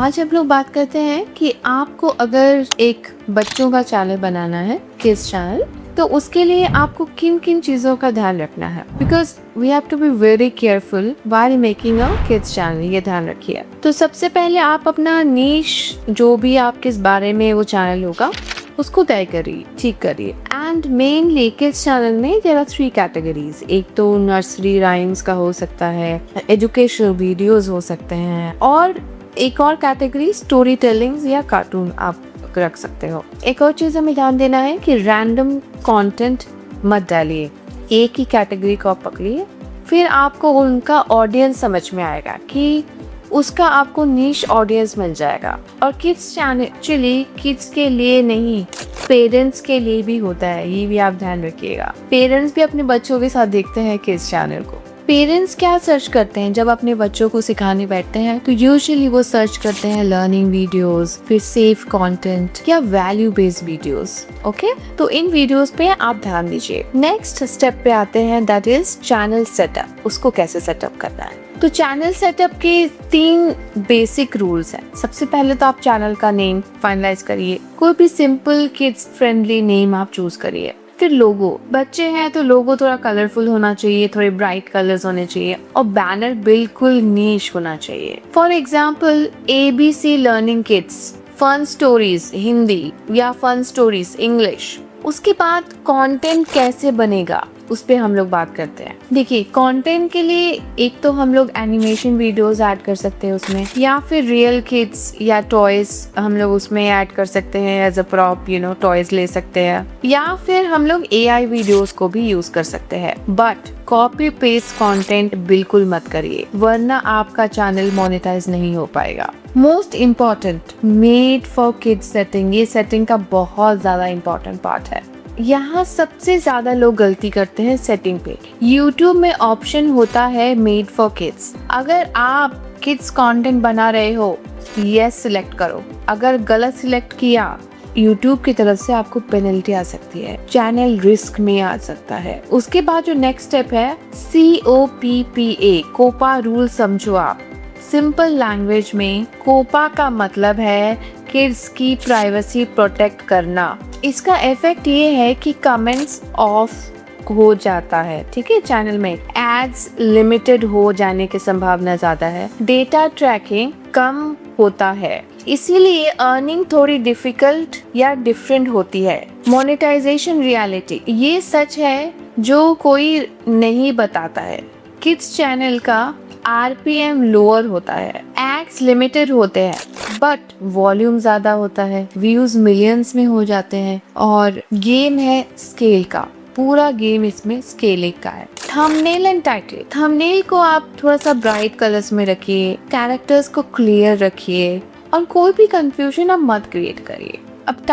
आज हम लोग बात करते हैं कि आपको अगर एक बच्चों का चैनल बनाना है, किड्स चैनल, तो उसके लिए आपको किन किन चीज़ों का ध्यान रखना है, because we have to be very careful while making a kids channel. ये ध्यान रखिए। तो सबसे पहले आप अपना नीश, जो भी आप किस बारे में वो चैनल होगा, उसको तय करिए, ठीक करिए। एंड मेनली किड्स चैनल में देयर आर 3 कैटेगरीज। एक तो नर्सरी राइम्स का हो सकता है, एजुकेशनल वीडियोस हो सकते हैं, और एक और कैटेगरी स्टोरी टेलिंग्स या कार्टून आप रख सकते हो। एक और चीज हमें ध्यान देना है कि रैंडम कंटेंट मत डालिए, एक ही कैटेगरी को आप पकड़िए, फिर आपको उनका ऑडियंस समझ में आएगा कि उसका आपको नीश ऑडियंस मिल जाएगा। और किड्स चैनल एक्चुअली किड्स के लिए नहीं, पेरेंट्स के लिए भी होता है, ये भी आप ध्यान रखिएगा। पेरेंट्स भी अपने बच्चों के साथ देखते हैं किड्स चैनल को। पेरेंट्स क्या सर्च करते हैं जब अपने बच्चों को सिखाने बैठते हैं, तो यूजुअली वो सर्च करते हैं लर्निंग वीडियोस, फिर सेफ कंटेंट या वैल्यू बेस्ड वीडियोस। ओके, तो इन वीडियोस पे आप ध्यान दीजिए। नेक्स्ट स्टेप पे आते हैं, दैट इज चैनल सेटअप। उसको कैसे सेटअप करना है। तो चैनल सेटअप के 3 बेसिक रूल्स हैं। सबसे पहले तो आप चैनल का नेम फाइनलाइज करिए, कोई भी सिंपल किड्स फ्रेंडली नेम आप चूज करिए। फिर लोगो, बच्चे हैं तो लोगो थोड़ा कलरफुल होना चाहिए, थोड़े ब्राइट कलर्स होने चाहिए, और बैनर बिल्कुल नीश होना चाहिए। For example ABC learning kids, fun stories Hindi या फन स्टोरीज इंग्लिश। उसके बाद कंटेंट कैसे बनेगा, उस पे हम लोग बात करते हैं। देखिए, कंटेंट के लिए एक तो हम लोग एनिमेशन वीडियोस ऐड कर सकते हैं उसमें, या फिर रियल किड्स या टॉयज हम लोग उसमें ऐड कर सकते हैं एज अ प्रॉप, टॉयज ले सकते हैं, या फिर हम लोग AI वीडियोस को भी यूज कर सकते हैं। बट कॉपी पेस्ट कंटेंट बिल्कुल मत करिए, वरना आपका चैनल मोनेटाइज नहीं हो पाएगा। Most important, made for kids setting. ये सेटिंग का बहुत ज्यादा इम्पोर्टेंट पार्ट है। यहाँ सबसे ज्यादा लोग गलती करते हैं सेटिंग पे। YouTube में ऑप्शन होता है मेड फॉर किड्स। अगर आप किड्स कंटेंट बना रहे हो, यस सिलेक्ट करो। अगर गलत सिलेक्ट किया, YouTube की तरफ से आपको पेनल्टी आ सकती है, चैनल रिस्क में आ सकता है। उसके बाद जो नेक्स्ट स्टेप है, COPPA, कोपा रूल समझो आप। सिंपल लैंग्वेज में कोपा का मतलब है किड्स की प्राइवेसी प्रोटेक्ट करना। इसका इफेक्ट ये है कि कमेंट्स ऑफ हो जाता है, ठीक है, चैनल में एड्स लिमिटेड हो जाने की संभावना ज्यादा है, डेटा ट्रैकिंग कम होता है, इसीलिए अर्निंग थोड़ी डिफिकल्ट या डिफरेंट होती है। मोनेटाइजेशन रियलिटी, ये सच है जो कोई नहीं बताता है। किड्स चैनल का RPM लोअर होता है, एड्स लिमिटेड होते हैं, बट वॉल्यूम ज्यादा होता है, व्यूज मिलियंस में हो जाते हैं, और गेम है स्केल का, पूरा गेम इसमें स्केलिंग का है। थंबनेल एंड टाइटल, थंबनेल को आप थोड़ा सा ब्राइट कलर्स में रखिए, कैरेक्टर्स को क्लियर रखिए, और कोई भी कंफ्यूजन आप मत क्रिएट करिए। अब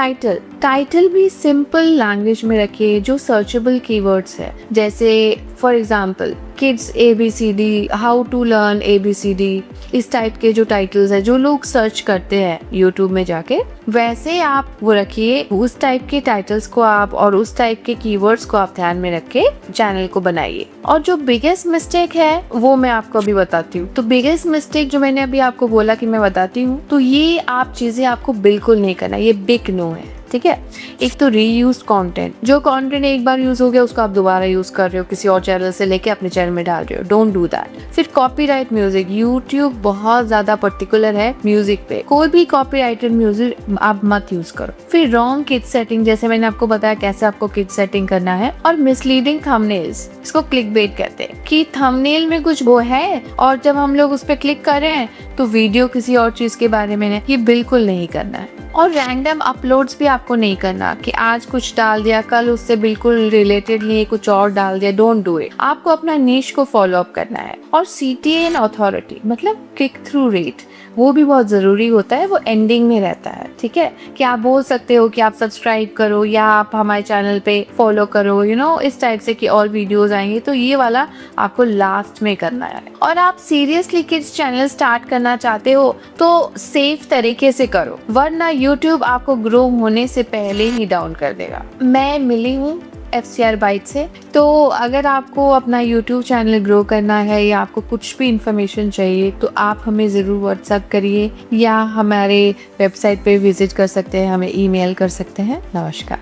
टाइटल भी सिंपल लैंग्वेज में रखिए, जो सर्चेबल कीवर्ड्स है, जैसे for example kids ABCD, how to learn ABCD, इस टाइप के जो टाइटल्स है जो लोग सर्च करते हैं YouTube में जाके, वैसे आप वो रखिए। उस टाइप के टाइटल्स को आप और उस टाइप के कीवर्ड्स को आप ध्यान में रख के चैनल को बनाइए। और जो बिगेस्ट मिस्टेक है वो मैं आपको अभी बताती हूँ। तो बिगेस्ट मिस्टेक जो मैंने अभी आपको बोला कि मैं बताती हूँ, तो ये आप चीजें आपको बिल्कुल नहीं करना, ये बिग नो है, ठीक है। एक तो रीयूज कंटेंट, जो कंटेंट एक बार यूज हो गया उसको आप दोबारा यूज कर रहे हो, किसी और चैनल से लेके अपने चैनल में डाल रहे हो, डोंट डू दैट। फिर कॉपीराइट म्यूजिक, YouTube बहुत ज्यादा पर्टिकुलर है म्यूजिक पे, कोई भी कॉपीराइटेड म्यूजिक आप मत यूज करो। फिर रॉन्ग किड सेटिंग, जैसे मैंने आपको बताया कैसे आपको किड सेटिंग करना है। और मिसलीडिंग थंबनेल्स, इसको क्लिकबेट कहते हैं, कि थंबनेल में कुछ वो है और जब हम लोग उस पर क्लिक कर रहे हैं तो वीडियो किसी और चीज के बारे में है, ये बिल्कुल नहीं करना है। और रैंडम अपलोड्स भी आपको नहीं करना, कि आज कुछ डाल दिया, कल उससे बिल्कुल रिलेटेड नहीं कुछ और डाल दिया, डोंट डू इट। आपको अपना नीश को फॉलो अप करना है। और CTA एंड अथॉरिटी, मतलब क्लिक थ्रू रेट, वो भी बहुत जरूरी होता है, वो एंडिंग में रहता है, ठीक है। कि आप बोल सकते हो कि आप सब्सक्राइब करो या आप हमारे चैनल पे फॉलो करो, इस टाइप से कि और वीडियोस आएंगे, तो ये वाला आपको लास्ट में करना है। और आप सीरियसली किड्स चैनल स्टार्ट करना चाहते हो तो सेफ तरीके से करो, वरना YouTube आपको ग्रो होने से पहले ही डाउन कर देगा। मैं मिली हूँ FCR बाइट्स है। तो अगर आपको अपना यूट्यूब चैनल ग्रो करना है या आपको कुछ भी इन्फॉर्मेशन चाहिए तो आप हमें ज़रूर व्हाट्सएप करिए या हमारे वेबसाइट पे विजिट कर सकते हैं, हमें ईमेल कर सकते हैं। नमस्कार।